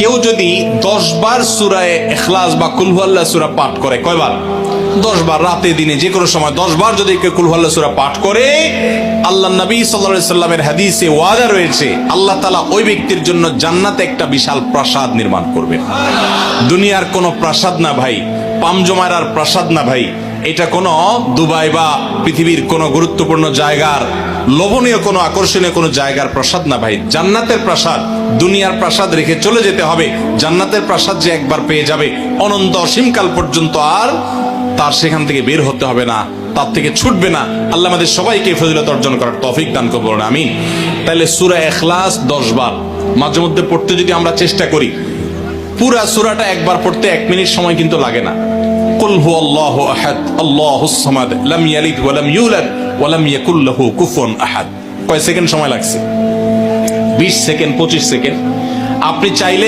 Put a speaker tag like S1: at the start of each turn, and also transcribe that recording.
S1: কেউ যদি 10 বার সূরা ইখলাস বা কুল হুয়াল্লাহ সূরা পাঠ করে, কয়বার? 10 বার, রাতে দিনে যে কোনো সময় 10 বার যদি কেউ কুল হুয়াল্লাহ সূরা পাঠ করে, আল্লাহর নবী সাল্লাল্লাহু আলাইহি সাল্লামের হাদিসে ওয়াদা রয়েছে আল্লাহ তাআলা ওই ব্যক্তির জন্য জান্নাতে একটা বিশাল প্রাসাদ নির্মাণ করবেন। দুনিয়ার কোনো প্রাসাদ না ভাই, পামজমারার প্রাসাদ না ভাই, এটা কোনো দুবাই বা পৃথিবীর কোনো গুরুত্বপূর্ণ জায়গার লোভনীয় কোনো আকর্ষণীয় কোনো জায়গার প্রাসাদ না ভাই, জান্নাতের প্রাসাদ। দুনিয়ার প্রাসাদ রেখে চলে যেতে হবে, জান্নাতের প্রাসাদ যে একবার পেয়ে যাবে অনন্ত অসীমকাল পর্যন্ত আর তার সেখান থেকে বের হতে হবে না, তার থেকে ছুটবে না। আল্লাহ আমাদের সবাইকে ফজিলত অর্জন করার তৌফিক দান করুন, আমিন। তাহলে সূরা ইখলাস 10 বার মাঝে মধ্যে পড়তে যদি আমরা চেষ্টা করি, পুরা সূরাটা একবার পড়তে 1 মিনিট সময় কিন্তু লাগে না। কুল হুয়াল্লাহু আহাদ আল্লাহুস সামাদ লাম ইয়ালিদ ওয়া লাম ইউলাদ ওয়া লাম ইয়াকুল লাহু কুফুয়ান আহাদ। কয় সেকেন্ড সময় লাগছে? 20 সেকেন্ড, 25 সেকেন্ড। আপনি চাইলে